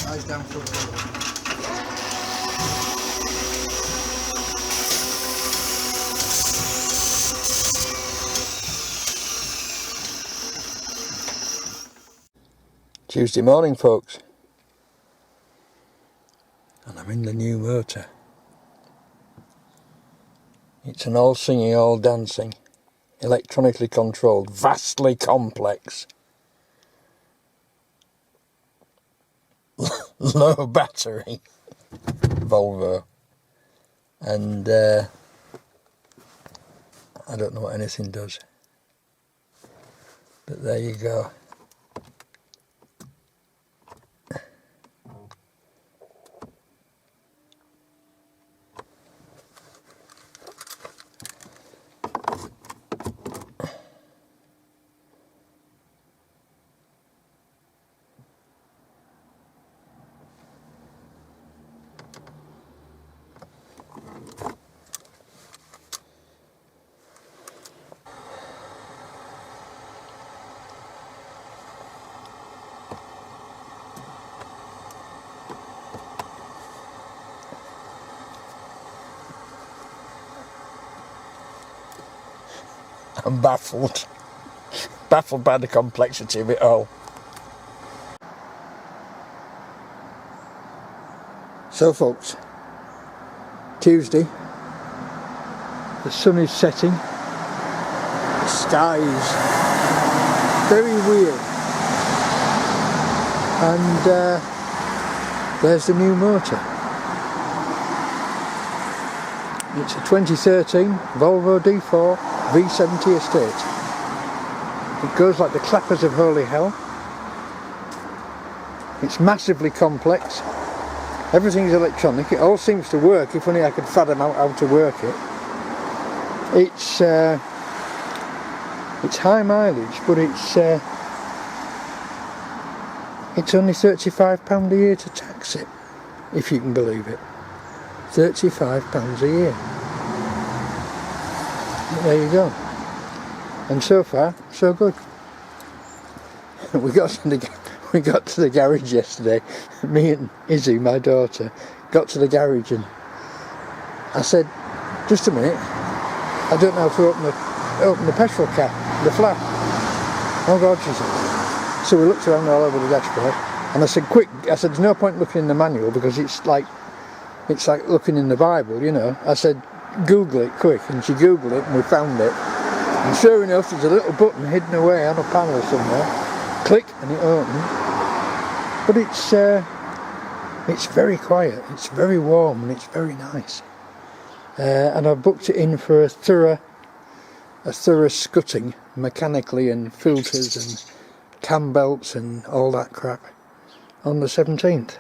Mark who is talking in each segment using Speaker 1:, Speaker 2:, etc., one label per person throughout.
Speaker 1: Eyes down front. Tuesday morning, folks, and I'm in the new motor. It's an all singing, all dancing, electronically controlled, vastly complex, low battery Volvo, and I don't know what anything does, but there you go. I'm baffled by the complexity of it all. So folks, Tuesday, the sun is setting, the sky is very weird, and there's the new motor. It's a 2013 Volvo D4 V70 estate. It goes like the clappers of holy hell. It's massively complex. Everything's electronic. It all seems to work, if only I could fathom out how to work it. It's high mileage, but it's only £35 a year to tax it, if you can believe it. £35 a year. There you go. And so far, so good. We got to the garage yesterday. Me and Izzy, my daughter, got to the garage, and I said, "Just a minute. I don't know how to open the petrol cap, the flap." "Oh God," she said. So we looked around all over the dashboard, and I said, "Quick!" I said, "There's no point looking in the manual because it's like looking in the Bible, you know." I said, "Google it quick," and she googled it, and we found it. And sure enough, there's a little button hidden away on a panel somewhere. Click, and it opened. But it's very quiet, it's very warm, and it's very nice. And I've booked it in for a thorough scutting, mechanically, and filters and cam belts and all that crap, on the 17th.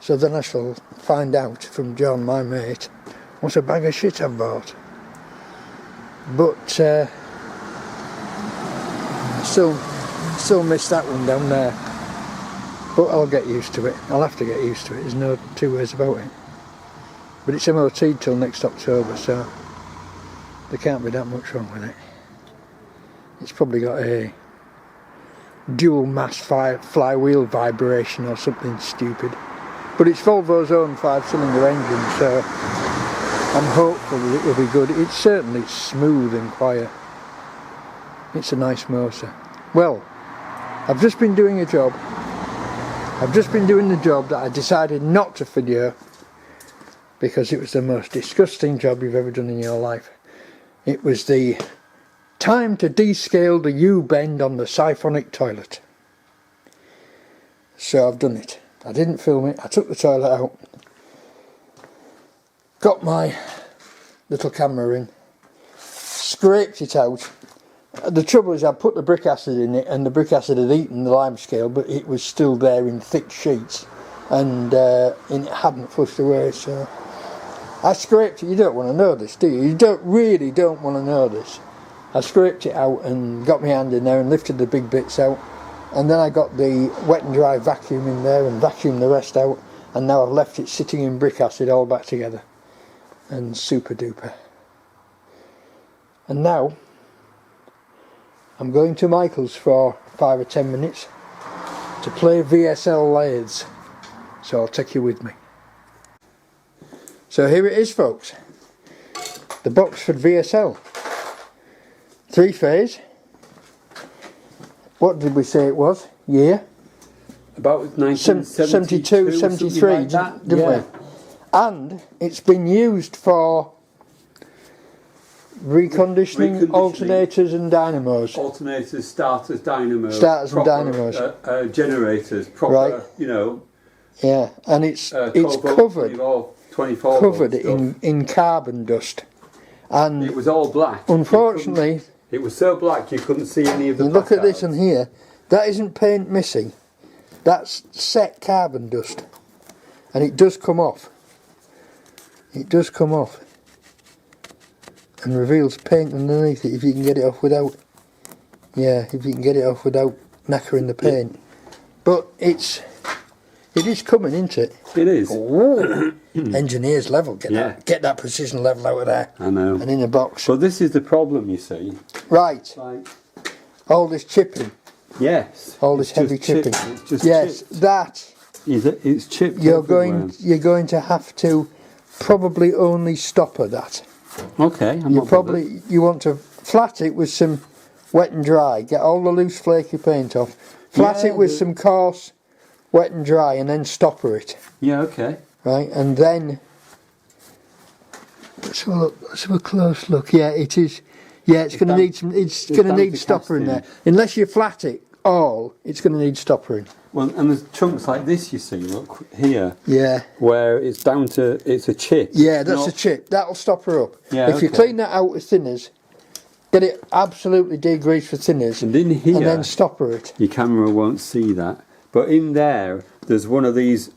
Speaker 1: So then I shall find out from John, my mate, what a bag of shit I've bought. But still miss that one down there. But I'll get used to it. I'll have to get used to it. There's no two ways about it. But it's MOT'd till next October, so there can't be that much wrong with it. It's probably got a dual mass flywheel vibration or something stupid. But it's Volvo's own 5-cylinder engine, so I'm hopeful that it will be good. It's certainly smooth and quiet. It's a nice motor. Well, I've just been doing a job. I've just been doing the job that I decided not to video because it was the most disgusting job you've ever done in your life. It was the time to descale the U-bend on the siphonic toilet. So I've done it. I didn't film it. I took the toilet out, got my little camera in, scraped it out. The trouble is I put the brick acid in it, and the brick acid had eaten the lime scale, but it was still there in thick sheets, and it hadn't flushed away, so I scraped it. You don't want to know this, do you? You don't want to know this. I scraped it out and got my hand in there and lifted the big bits out, and then I got the wet and dry vacuum in there and vacuumed the rest out, and now I've left it sitting in brick acid all back together, and super duper. And now I'm going to Michael's for 5 or 10 minutes to play VSL lathes. so I'll take you with me. So here it is, folks, the Boxford VSL 3-phase. What did we say it was? Year?
Speaker 2: About 1972,
Speaker 1: 73,
Speaker 2: like that.
Speaker 1: didn't we? And it's been used for reconditioning alternators and dynamos.
Speaker 2: Alternators, starters, dynamos.
Speaker 1: Starters and dynamos.
Speaker 2: Generators, proper,
Speaker 1: right.
Speaker 2: you know.
Speaker 1: Yeah, and it's covered,
Speaker 2: 24
Speaker 1: covered in carbon dust. And
Speaker 2: it was all black.
Speaker 1: Unfortunately,
Speaker 2: it was so black you couldn't see any of the.
Speaker 1: You look at this on here. That isn't paint missing. That's set carbon dust, and it does come off. It does come off, and reveals paint underneath it if you can get it off without. Yeah, if you can get it off without knackering the paint. Yeah. But it is coming, isn't it?
Speaker 2: It is.
Speaker 1: Oh, engineer's level. Get that precision level out of there.
Speaker 2: I know.
Speaker 1: And in a box.
Speaker 2: But this is the problem, you see.
Speaker 1: Right.
Speaker 2: Like,
Speaker 1: all this chipping.
Speaker 2: Yes.
Speaker 1: All this heavy chipping.
Speaker 2: It's just
Speaker 1: yes,
Speaker 2: chipped.
Speaker 1: that.
Speaker 2: It's chipped.
Speaker 1: You're going to have to probably only stopper that.
Speaker 2: Okay.
Speaker 1: You want to flat it with some wet and dry. Get all the loose flaky paint off. Flat it with some coarse wet and dry, and then stopper it.
Speaker 2: Yeah. Okay.
Speaker 1: Right, and then let's have a look. Let's have a close look. Yeah, it is. Yeah, it's going to need some. It's going to need stopper in there. Unless you flat it all, it's going to need stoppering.
Speaker 2: Well, and there's chunks like this, you see, look here.
Speaker 1: Yeah.
Speaker 2: Where it's down to, it's a chip.
Speaker 1: Yeah, that's a chip. That'll stop her up.
Speaker 2: Yeah,
Speaker 1: if you clean that out with thinners, get it absolutely degreased for thinners,
Speaker 2: and in here,
Speaker 1: and then stopper it.
Speaker 2: Your camera won't see that, but in there's one of these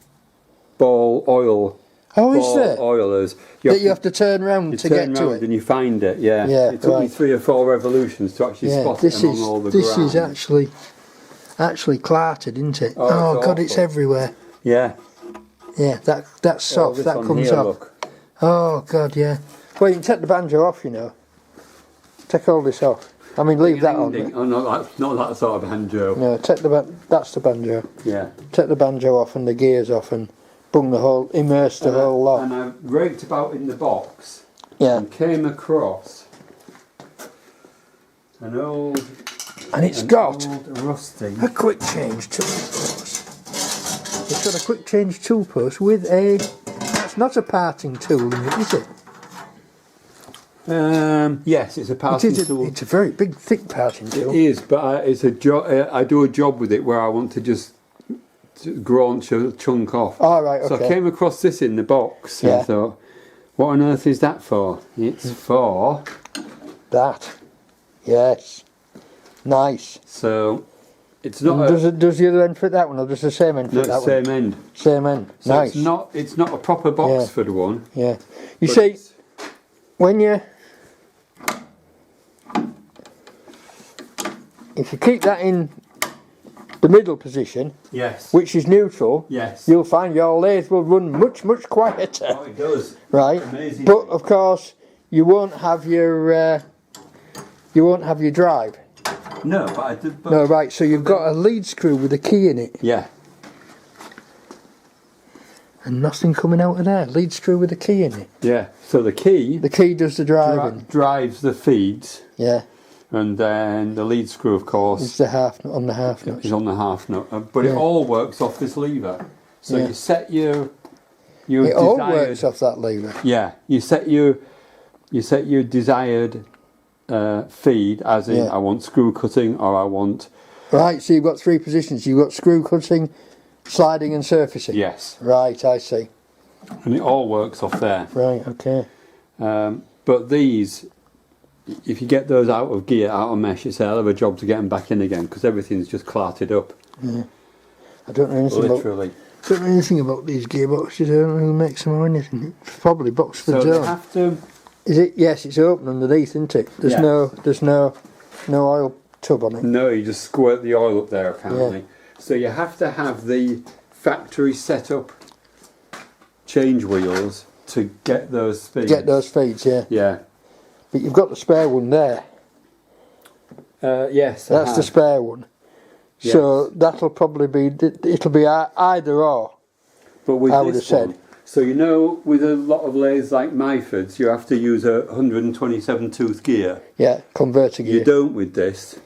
Speaker 2: ball oil.
Speaker 1: Oh, is there?
Speaker 2: Oilers.
Speaker 1: You have to turn round to get to it.
Speaker 2: And you find it, yeah. It took me 3 or 4 revolutions to actually spot it on all the ground.
Speaker 1: This is actually clarted, isn't it? Oh God, it's everywhere.
Speaker 2: Yeah.
Speaker 1: Yeah, that's soft. That comes off. Look. Oh God, yeah. Well, you can take the banjo off, you know. Take all this off. I mean, leave that on.
Speaker 2: Oh, not that sort of banjo.
Speaker 1: No, that's the banjo.
Speaker 2: Yeah.
Speaker 1: Take the banjo off and the gears off and immerse the whole lot.
Speaker 2: And I raked about in the box.
Speaker 1: Yeah.
Speaker 2: And came across an old.
Speaker 1: And it's got
Speaker 2: rusty.
Speaker 1: a quick change tool post. It's got a quick change tool post with a. That's not a parting tool in it, is it?
Speaker 2: Yes, it's a parting tool.
Speaker 1: It's a very big, thick parting tool.
Speaker 2: It is, but it's a job. I do a job with it where I want to just graunch a chunk off.
Speaker 1: All right. Okay.
Speaker 2: So I came across this in the box. And I thought, what on earth is that for? It's for
Speaker 1: that. Yes. Nice.
Speaker 2: So it's not.
Speaker 1: Does the other end fit that one, or does the same end fit that one?
Speaker 2: Same end.
Speaker 1: Same end.
Speaker 2: So
Speaker 1: nice.
Speaker 2: It's not a proper Boxford one.
Speaker 1: Yeah. You see, if you keep that in the middle position,
Speaker 2: yes,
Speaker 1: which is neutral,
Speaker 2: yes,
Speaker 1: you'll find your lathe will run much quieter.
Speaker 2: Oh, it does.
Speaker 1: Right.
Speaker 2: Amazing.
Speaker 1: But of course, you won't have your drive.
Speaker 2: No, but I did.
Speaker 1: No, right. So you've got a lead screw with a key in it.
Speaker 2: Yeah.
Speaker 1: And nothing coming out of there. Lead screw with a key in it.
Speaker 2: Yeah. So the key
Speaker 1: does the driving.
Speaker 2: Drives the feeds.
Speaker 1: Yeah.
Speaker 2: And then the lead screw, of course,
Speaker 1: is the half on the half nut.
Speaker 2: Is on the half nut, but it all works off this lever. So you set your desired.
Speaker 1: All works off that lever.
Speaker 2: Yeah. You set your desired feed, as in I want screw cutting or I want.
Speaker 1: Right. So you've got 3 positions. You've got screw cutting, sliding, and surfacing.
Speaker 2: Yes.
Speaker 1: Right. I see.
Speaker 2: And it all works off there.
Speaker 1: Right. Okay.
Speaker 2: But these. If you get those out of gear, out of mesh, it's a hell of a job to get them back in again because everything's just clarted up.
Speaker 1: Yeah. I don't know anything don't know anything about these gearboxes. I don't know who makes them or anything. It's probably Boxford's own.
Speaker 2: So they have to.
Speaker 1: Is it? Yes, it's open underneath, isn't it? There's no oil tub on it.
Speaker 2: No, you just squirt the oil up there apparently. Yeah. So you have to have the factory set up change wheels to get those feeds.
Speaker 1: Get those feeds, yeah.
Speaker 2: Yeah.
Speaker 1: But you've got the spare one there.
Speaker 2: Yes,
Speaker 1: that's the spare one. Yes. So that'll probably be. It'll be either or.
Speaker 2: But with
Speaker 1: I would
Speaker 2: this
Speaker 1: have
Speaker 2: one,
Speaker 1: said.
Speaker 2: so you know, with a lot of lathes like Myford's, you have to use a 127 tooth gear.
Speaker 1: Yeah, converter gear.
Speaker 2: You don't with this.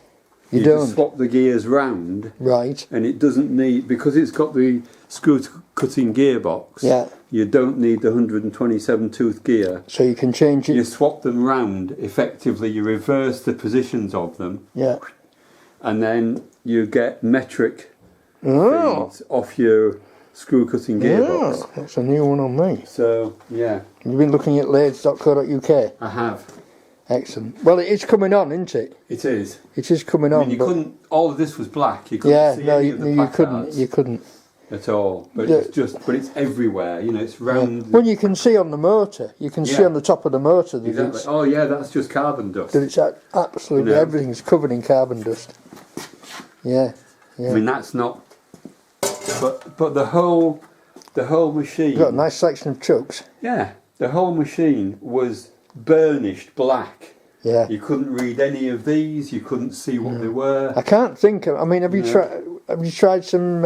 Speaker 1: You
Speaker 2: just
Speaker 1: don't.
Speaker 2: swap the gears round.
Speaker 1: Right.
Speaker 2: And it doesn't need, because it's got the screw cutting gearbox.
Speaker 1: Yeah.
Speaker 2: You don't need the 127 tooth gear.
Speaker 1: So you can change it.
Speaker 2: You swap them round effectively. You reverse the positions of them.
Speaker 1: Yeah.
Speaker 2: And then you get metric
Speaker 1: Oh.
Speaker 2: feeds off your screw cutting gearbox.
Speaker 1: Oh, that's a new one on me.
Speaker 2: So yeah,
Speaker 1: You've been looking at lathes.co.uk.
Speaker 2: I have.
Speaker 1: Excellent. Well, it is coming on, isn't it?
Speaker 2: It is.
Speaker 1: It is coming
Speaker 2: I
Speaker 1: on.
Speaker 2: mean, you
Speaker 1: but
Speaker 2: couldn't. All of this was black. You couldn't
Speaker 1: yeah,
Speaker 2: see
Speaker 1: no,
Speaker 2: any of the
Speaker 1: you couldn't.
Speaker 2: placards
Speaker 1: You couldn't.
Speaker 2: at all. But
Speaker 1: Yeah.
Speaker 2: it's just. But it's everywhere. You know, it's
Speaker 1: Yeah.
Speaker 2: round.
Speaker 1: Well, you can see on the motor. You can see
Speaker 2: Yeah.
Speaker 1: on the top of the motor that
Speaker 2: Exactly.
Speaker 1: it's
Speaker 2: Oh yeah, that's just carbon dust.
Speaker 1: absolutely
Speaker 2: You know.
Speaker 1: everything's covered in carbon dust. Yeah. Yeah.
Speaker 2: I mean, that's not. But the whole machine.
Speaker 1: You've got a nice selection of chucks.
Speaker 2: Yeah, the whole machine was burnished black.
Speaker 1: Yeah.
Speaker 2: You couldn't read any of these. You couldn't see what they were.
Speaker 1: I can't think of. I mean, have you tried some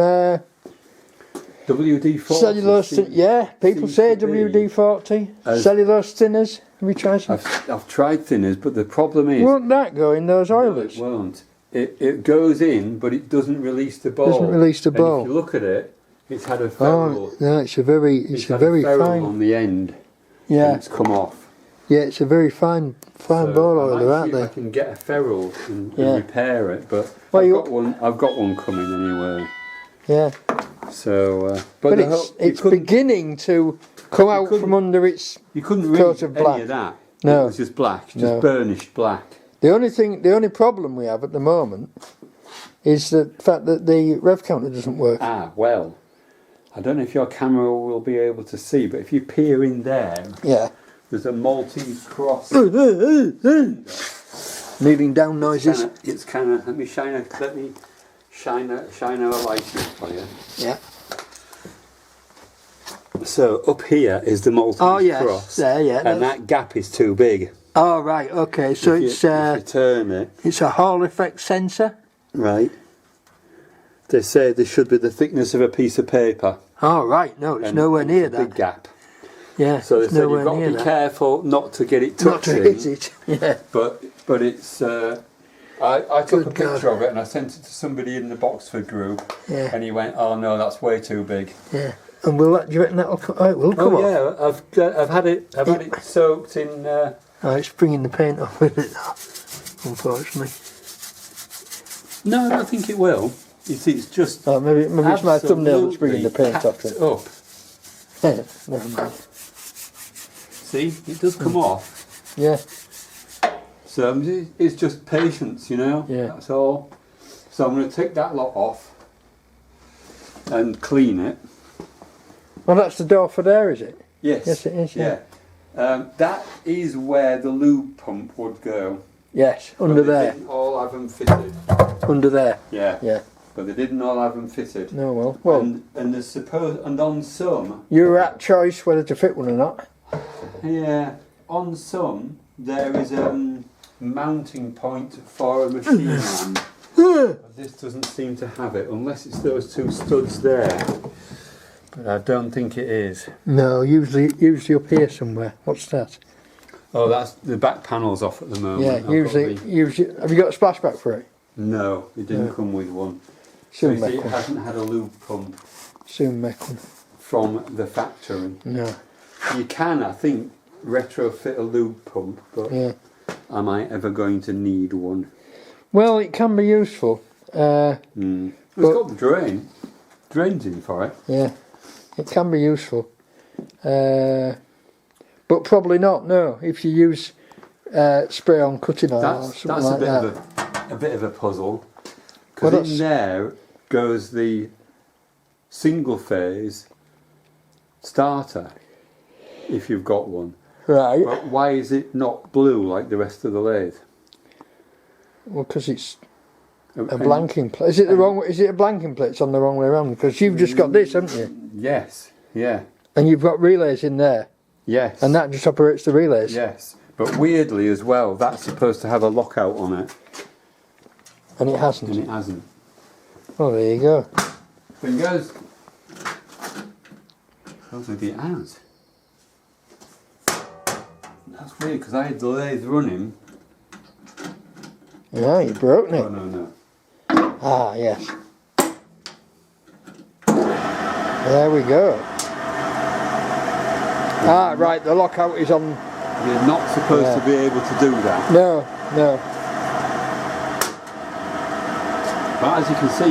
Speaker 2: WD-40.
Speaker 1: cellulose? Yeah, people say WD-40 cellulose thinners. Have you tried some?
Speaker 2: I've tried thinners, but the problem is
Speaker 1: Won't that go in those
Speaker 2: no,
Speaker 1: oilers?
Speaker 2: it won't. It goes in, but it doesn't release the ball.
Speaker 1: Doesn't release the
Speaker 2: And
Speaker 1: ball.
Speaker 2: if you look at it, it's had a ferrule.
Speaker 1: Oh, no, it's a very
Speaker 2: had a ferrule
Speaker 1: fine.
Speaker 2: on the end.
Speaker 1: Yeah,
Speaker 2: And it's come off.
Speaker 1: yeah, it's a very fine
Speaker 2: So
Speaker 1: ball
Speaker 2: I might
Speaker 1: oiler,
Speaker 2: see
Speaker 1: aren't
Speaker 2: if I
Speaker 1: they?
Speaker 2: can get a ferrule and
Speaker 1: Yeah.
Speaker 2: repair it, but
Speaker 1: Well,
Speaker 2: I've got one coming anyway.
Speaker 1: Yeah,
Speaker 2: So,
Speaker 1: but it's beginning to come out
Speaker 2: couldn't-
Speaker 1: from under its.
Speaker 2: you couldn't read
Speaker 1: coat of black.
Speaker 2: any of that.
Speaker 1: No.
Speaker 2: It was just black, just
Speaker 1: No.
Speaker 2: burnished black.
Speaker 1: The only problem we have at the moment is the fact that the rev counter doesn't work.
Speaker 2: Ah, well, I don't know if your camera will be able to see, but if you peer in there,
Speaker 1: Yeah.
Speaker 2: there's a Maltese cross.
Speaker 1: Kneeling down noises.
Speaker 2: It's kind of. Let me shine a light in for you.
Speaker 1: Yeah.
Speaker 2: So up here is the Maltese
Speaker 1: Oh yes,
Speaker 2: cross,
Speaker 1: there, yeah.
Speaker 2: and that gap is too big.
Speaker 1: Oh right, okay. So
Speaker 2: If
Speaker 1: it's
Speaker 2: you turn it
Speaker 1: it's a Hall effect sensor.
Speaker 2: right. They say this should be the thickness of a piece of paper.
Speaker 1: Oh right, no, it's
Speaker 2: and
Speaker 1: nowhere
Speaker 2: it's
Speaker 1: near
Speaker 2: a big
Speaker 1: that.
Speaker 2: gap.
Speaker 1: Yeah,
Speaker 2: So they
Speaker 1: it's
Speaker 2: said
Speaker 1: nowhere
Speaker 2: you've got to
Speaker 1: near
Speaker 2: be
Speaker 1: that.
Speaker 2: careful not to get it
Speaker 1: Not to
Speaker 2: touching.
Speaker 1: hit it. Yeah.
Speaker 2: But it's. I took a
Speaker 1: Good God.
Speaker 2: picture of it and I sent it to somebody in the Boxford group,
Speaker 1: Yeah.
Speaker 2: and he went, "Oh no, that's way too big."
Speaker 1: Yeah. And do you reckon that'll come? Oh, it will come off.
Speaker 2: Yeah, I've had it soaked in.
Speaker 1: Oh, it's bringing the paint off with it, unfortunately.
Speaker 2: No, I don't think it will. You see, it's just.
Speaker 1: Oh, maybe it's my thumbnail that's bringing the paint off
Speaker 2: packed
Speaker 1: it.
Speaker 2: up.
Speaker 1: Yeah, never mind.
Speaker 2: See, it does come off.
Speaker 1: Yeah.
Speaker 2: So it's just patience, you know.
Speaker 1: Yeah.
Speaker 2: That's all. So I'm going to take that lot off and clean it.
Speaker 1: Well, that's the door for there, is it?
Speaker 2: Yes.
Speaker 1: Yes, it is. Yeah.
Speaker 2: That is where the lube pump would go.
Speaker 1: Yes, under
Speaker 2: But they
Speaker 1: there.
Speaker 2: didn't all have them fitted.
Speaker 1: Under there.
Speaker 2: Yeah.
Speaker 1: Yeah.
Speaker 2: But they didn't all have them fitted.
Speaker 1: No, well,
Speaker 2: and there's and on some,
Speaker 1: you're at choice whether to fit one or not.
Speaker 2: yeah, on some there is a mounting point for a machine arm. But this doesn't seem to have it unless it's those two studs there. But I don't think it is.
Speaker 1: No, usually up here somewhere. What's that?
Speaker 2: Oh, that's the back panel's off at the moment.
Speaker 1: Yeah,
Speaker 2: I've got
Speaker 1: usually. Have you got a splashback for it?
Speaker 2: No, it didn't
Speaker 1: No.
Speaker 2: come with one. So
Speaker 1: Soon
Speaker 2: you see,
Speaker 1: make
Speaker 2: it
Speaker 1: one.
Speaker 2: hasn't had a lube pump
Speaker 1: Soon make one.
Speaker 2: from the factory.
Speaker 1: No.
Speaker 2: You can, I think, retrofit a lube pump, but
Speaker 1: Yeah.
Speaker 2: am I ever going to need one?
Speaker 1: Well, it can be useful.
Speaker 2: It's
Speaker 1: But-
Speaker 2: got the drain. Drain's in for it.
Speaker 1: Yeah, it can be useful. But probably not. No, if you use spray on cutting oil or
Speaker 2: That's
Speaker 1: something like that.
Speaker 2: a bit of a puzzle.
Speaker 1: Well,
Speaker 2: Because in there goes the single phase starter, if you've got one.
Speaker 1: Right.
Speaker 2: But why is it not blue like the rest of the lathe?
Speaker 1: Well, because it's a
Speaker 2: And-
Speaker 1: blanking plate. Is it the wrong? Is it a blanking plate? It's on the wrong way around. Because you've just got this, haven't you?
Speaker 2: Yes, yeah,
Speaker 1: And you've got relays in there,
Speaker 2: yes.
Speaker 1: and that just operates the relays.
Speaker 2: Yes, but weirdly as well, that's supposed to have a lockout on it,
Speaker 1: And it hasn't.
Speaker 2: and it hasn't.
Speaker 1: Oh, there you go.
Speaker 2: Fingers. I don't think it has. That's weird because I had the lathe running.
Speaker 1: Yeah, you broke it.
Speaker 2: Oh no.
Speaker 1: Ah, yes. There we go. Ah, right, the lockout is on.
Speaker 2: You're not supposed to be able to do that.
Speaker 1: No, no.
Speaker 2: But as you can see,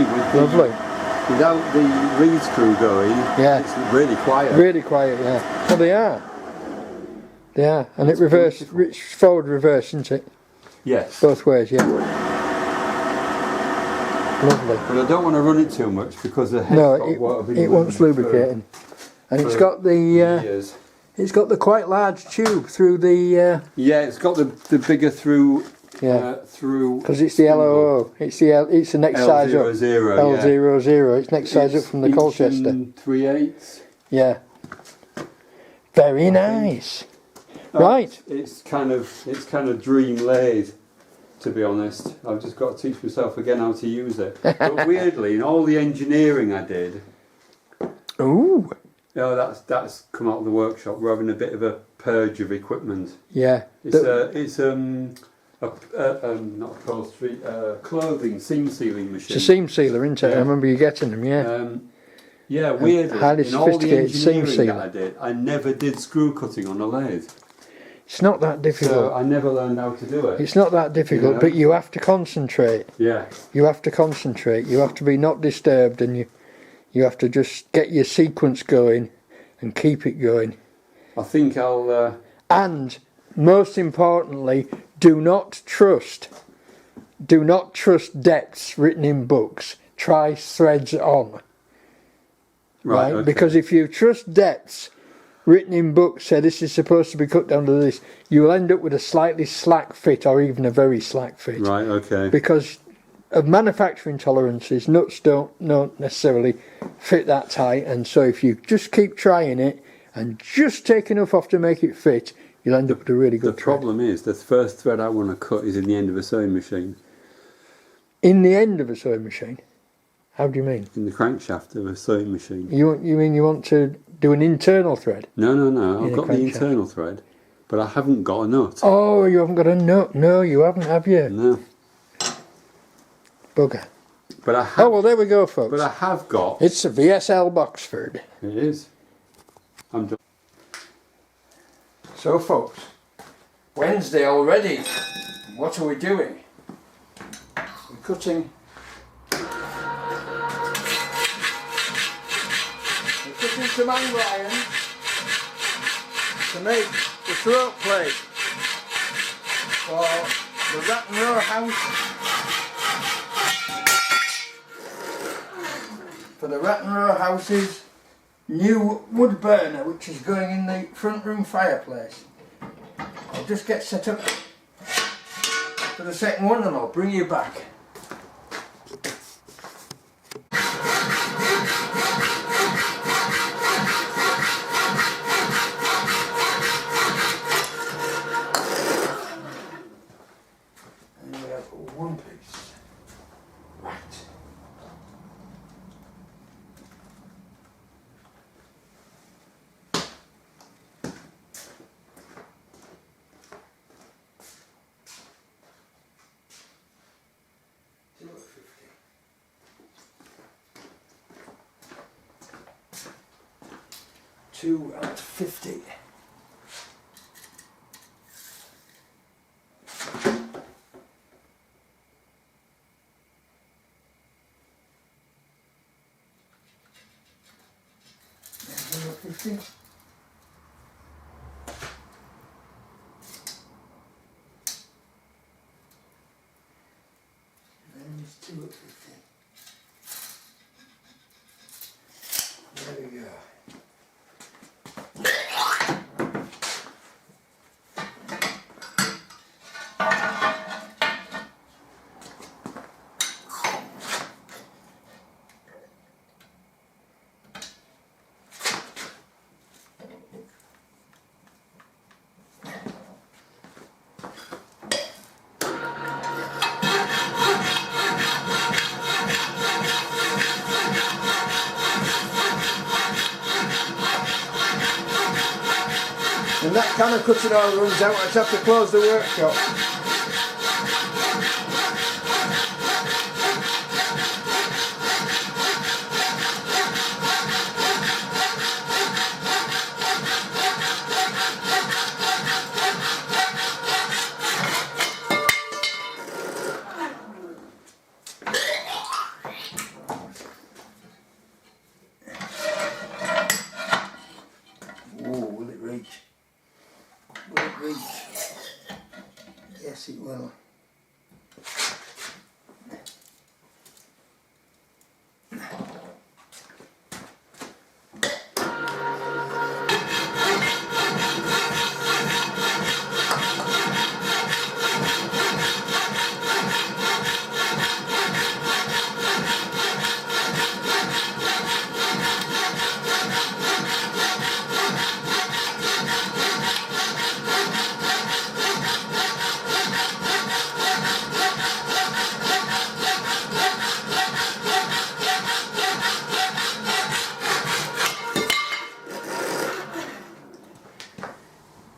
Speaker 2: without the reed screw going, it's really quiet.
Speaker 1: Really quiet, yeah. Well, they are. They are. And it's forward reverse, isn't it?
Speaker 2: Yes.
Speaker 1: Both ways, yeah. Lovely.
Speaker 2: But I don't want to run it too much because the head's got water.
Speaker 1: It wants lubricating. And it's got the quite large tube through the.
Speaker 2: Yeah, it's got the bigger through. Through.
Speaker 1: Because it's the LOO. It's the next size up. L00. It's next size up from the Colchester.
Speaker 2: 3/8.
Speaker 1: Yeah. Very nice. Right.
Speaker 2: It's kind of dream lathe, to be honest. I've just got to teach myself again how to use it. But weirdly, in all the engineering I did.
Speaker 1: Ooh.
Speaker 2: No, that's come out of the workshop. We're having a bit of a purge of equipment.
Speaker 1: Yeah.
Speaker 2: It's not upholstery, clothing seam sealing machine.
Speaker 1: It's a seam sealer, isn't it? I remember you getting them, yeah.
Speaker 2: Yeah, weirdly,
Speaker 1: highly
Speaker 2: in all the
Speaker 1: sophisticated seam
Speaker 2: engineering
Speaker 1: sealer.
Speaker 2: that I did, I never did screw cutting on a lathe.
Speaker 1: It's not that difficult.
Speaker 2: So I never learned how to do it.
Speaker 1: It's not that difficult, but you have to concentrate.
Speaker 2: Yeah.
Speaker 1: You have to concentrate. You have to be not disturbed, and you have to just get your sequence going and keep it going.
Speaker 2: I think I'll...
Speaker 1: And most importantly, do not trust depths written in books. Try threads on. Right?
Speaker 2: Okay.
Speaker 1: Because if you trust depths written in books, say this is supposed to be cut down to this, you will end up with a slightly slack fit or even a very slack fit.
Speaker 2: Right, okay.
Speaker 1: Because of manufacturing tolerances, nuts don't necessarily fit that tight, and so if you just keep trying it and just take enough off to make it fit, you'll end up with a really good
Speaker 2: The problem is, the first thread I want to cut is in the end of a sewing machine.
Speaker 1: In the end of a sewing machine? How do you mean?
Speaker 2: In the crankshaft of a sewing machine.
Speaker 1: You mean you want to do an internal thread?
Speaker 2: No. I've got the internal thread, but I haven't got a nut.
Speaker 1: Oh, you haven't got a nut? No, you haven't, have you?
Speaker 2: No.
Speaker 1: Bugger.
Speaker 2: But I have,
Speaker 1: oh, well, there we go, folks.
Speaker 2: But I have got...
Speaker 1: It's a VSL Boxford.
Speaker 2: It is. I'm done.
Speaker 1: So, folks, Wednesday already. What are we doing? We're cutting... some angle iron to make the throat plate for the Ratten row house. For the Ratten row house's new wood burner, which is going in the front room fireplace. I'll just get set up for the second one and I'll bring you back. One piece. Right. $2.50. $2.50. And it's $2.50. There we go. that can of cutting oil runs out, I just have to close the workshop. Will it reach? Will it reach? Yes, it will.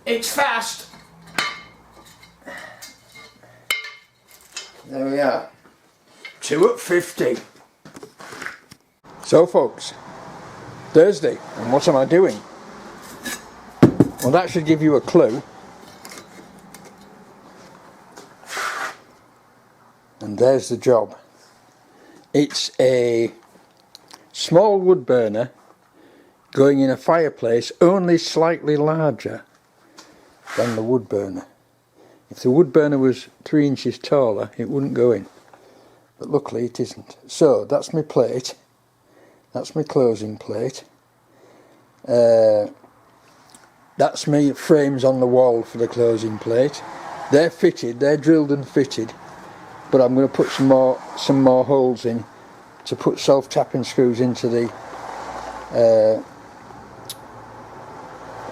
Speaker 1: It's fast. There we are. 2 at 50. So folks, Thursday, and what am I doing? Well, that should give you a clue. And there's the job. It's a small wood burner going in a fireplace, only slightly larger than the wood burner. If the wood burner was 3 inches taller, it wouldn't go in, but luckily it isn't. So that's my plate, that's my closing plate, that's my frames on the wall for the closing plate. They're fitted, they're drilled and fitted, but I'm going to put some more holes in to put self-tapping screws into the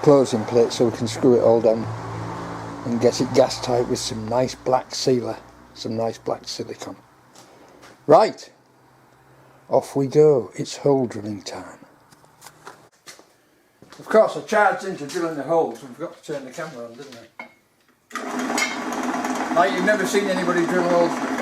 Speaker 1: closing plate, so we can screw it all down and get it gas tight with some nice black sealer, some nice black silicone. Right, off we go. It's hole drilling time. Of course I charged into drilling the holes and forgot to turn the camera on, didn't I? Like you've never seen anybody drill holes before.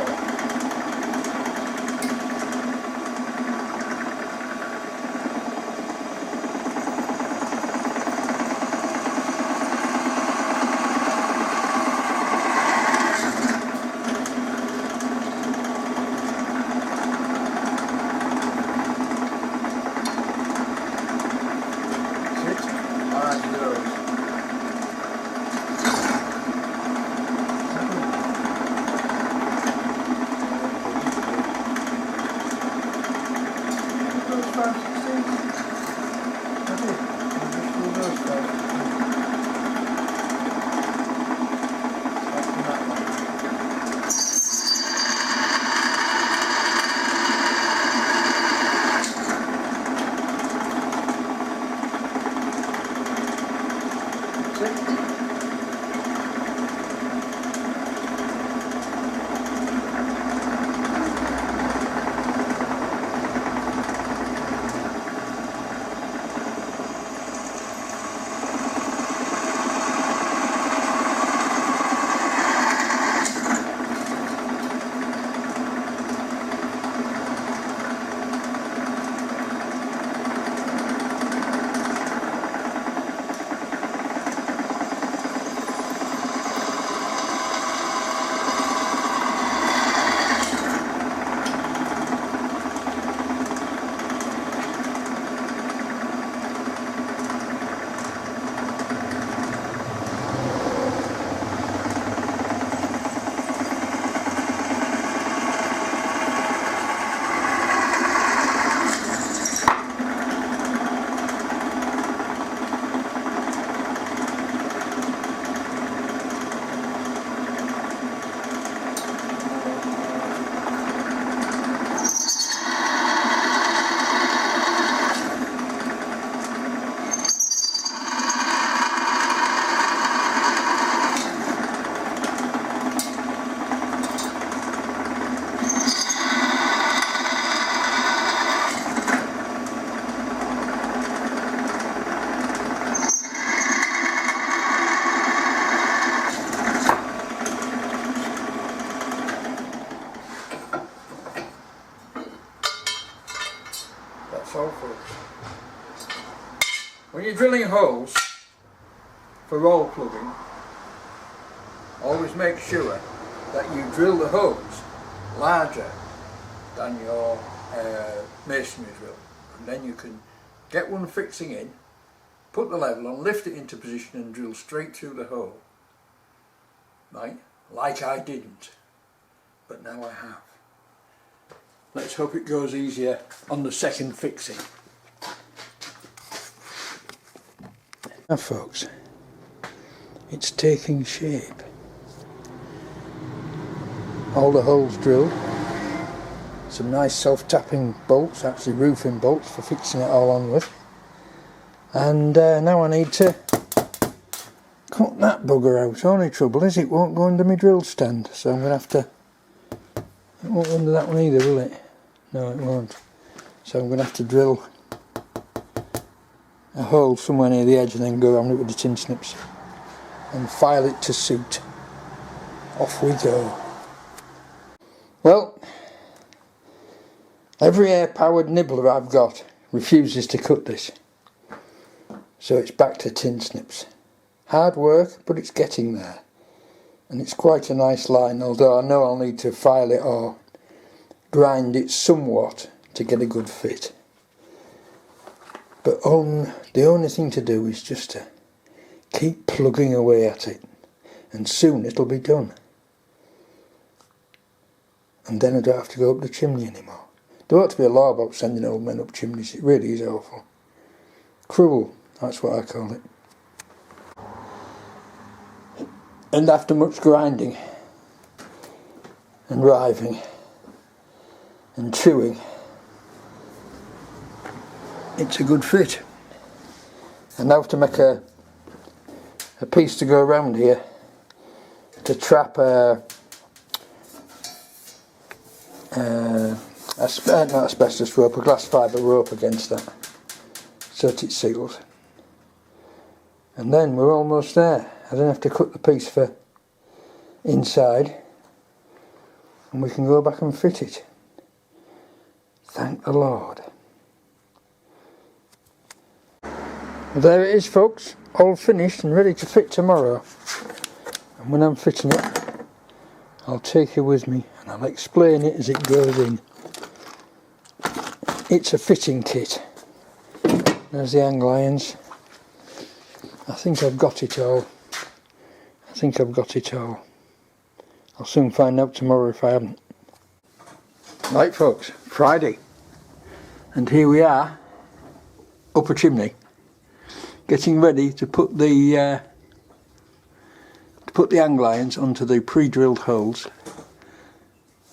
Speaker 1: folks. When you're drilling holes for roll plugging, always make sure that you drill the holes larger than your masonry drill, and then you can get one fixing in, put the level on, lift it into position and drill straight through the hole, right, like I didn't, but now I have. Let's hope it goes easier on the second fixing. Now folks, it's taking shape. All the holes drilled, some nice self-tapping bolts, actually roofing bolts for fixing it all on with, and now I need to cut that bugger out. Only trouble is it won't go under my drill stand, so I'm going to have to, it won't go under that one either, will it? No, it won't. So I'm going to have to drill a hole somewhere near the edge and then go around it with the tin snips and file it to suit. Off we go. Well, every air-powered nibbler I've got refuses to cut this, so it's back to tin snips. Hard work, but it's getting there, and it's quite a nice line, although I know I'll need to file it or grind it somewhat to get a good fit. But the only thing to do is just to keep plugging away at it, and soon it'll be done. And then I don't have to go up the chimney anymore. There ought to be a law about sending old men up chimneys. It really is awful. Cruel, that's what I call it. And after much grinding and riving and chewing, it's a good fit. And now to make a piece to go around here to trap not asbestos rope, a glass fibre rope against that, so that it's sealed. And then we're almost there. I don't have to cut the piece for inside, and we can go back and fit it. Thank the Lord. There it is folks, all finished and ready to fit tomorrow. And when I'm fitting it, I'll take you with me and I'll explain it as it goes in. It's a fitting kit. There's the angle irons. I think I've got it all. I'll soon find out tomorrow if I haven't. Right folks, Friday. And here we are, up a chimney, getting ready to put the angle irons onto the pre-drilled holes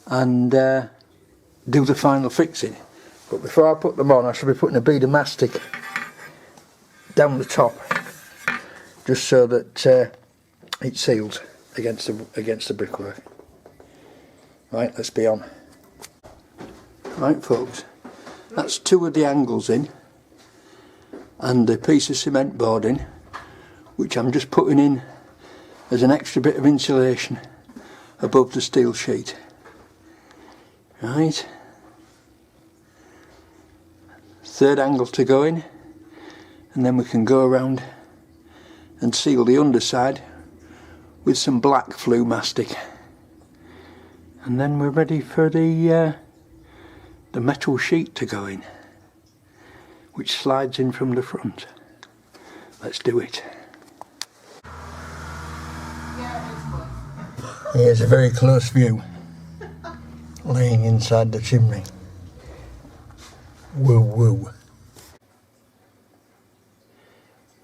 Speaker 1: and do the final fixing. But before I put them on, I should be putting a bead of mastic down the top, just so that it seals against the brickwork. Right, let's be on. Right folks, that's two of the angles in and a piece of cement board in, which I'm just putting in as an extra bit of insulation above the steel sheet. Right, third angle to go in, and then we can go around and seal the underside with some black flue mastic, and then we're ready for the metal sheet to go in, which slides in from the front. Let's do it. Here's a very close view, laying inside the chimney. Woo woo.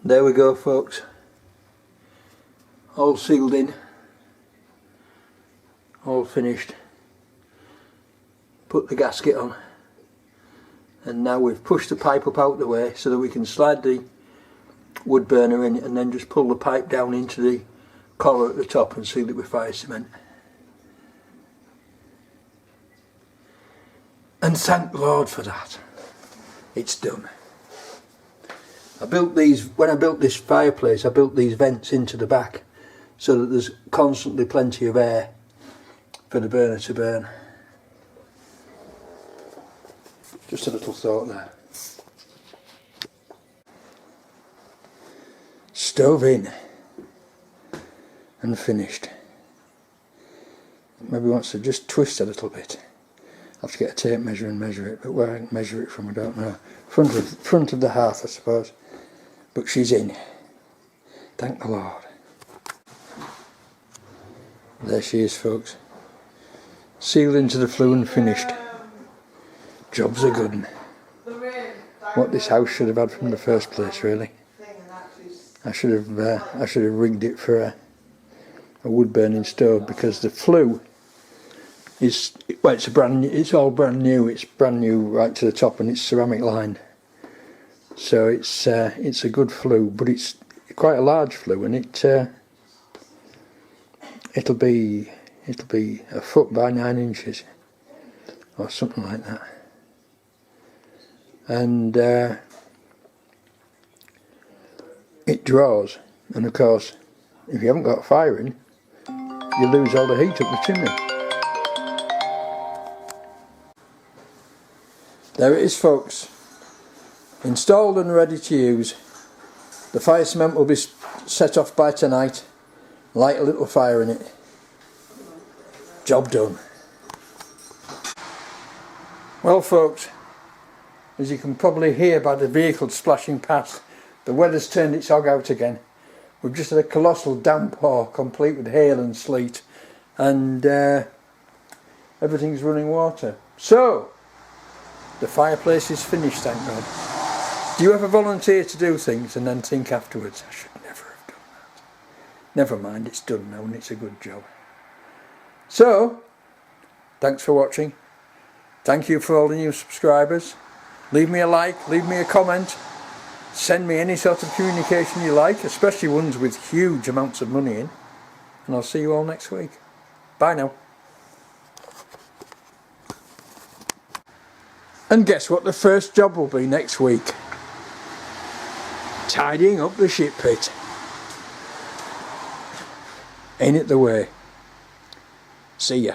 Speaker 1: There we go folks, all sealed in, all finished. Put the gasket on, and now we've pushed the pipe up out the way so that we can slide the wood burner in and then just pull the pipe down into the collar at the top and seal it with fire cement. And thank the Lord for that. It's done. When I built this fireplace, I built these vents into the back so that there's constantly plenty of air for the burner to burn. Just a little thought there. stove in and finished. Maybe wants to just twist a little bit. I'll have to get a tape measure and measure it, but where I can measure it from I don't know. Front of the hearth I suppose. But she's in. Thank the Lord. There she is, folks. Sealed into the flue and finished. Job's a good one. What this house should have had from the first place, really. I should have rigged it for a wood burning stove, because the flue is, well, it's all brand new. It's brand new right to the top, and it's ceramic lined. So it's a good flue, but it's quite a large flue, and it'll be a foot by 9 inches or something like that. And it draws, and of course if you haven't got fire in, you lose all the heat up the chimney. There it is, folks, installed and ready to use. The fire cement will be set off by tonight. Light a little fire in it. Job done. Well, folks, as you can probably hear by the vehicle splashing past, the weather's turned its hog out again. We've just had a colossal downpour, complete with hail and sleet, and everything's running water. So, the fireplace is finished, thank God. Do you ever volunteer to do things and then think afterwards, I should never have done that? Never mind, it's done now and it's a good job. So, thanks for watching. Thank you for all the new subscribers. Leave me a like, leave me a comment. Send me any sort of communication you like, especially ones with huge amounts of money in. And I'll see you all next week. Bye now. And guess what the first job will be next week? Tidying up the shit pit. Ain't it the way? See ya.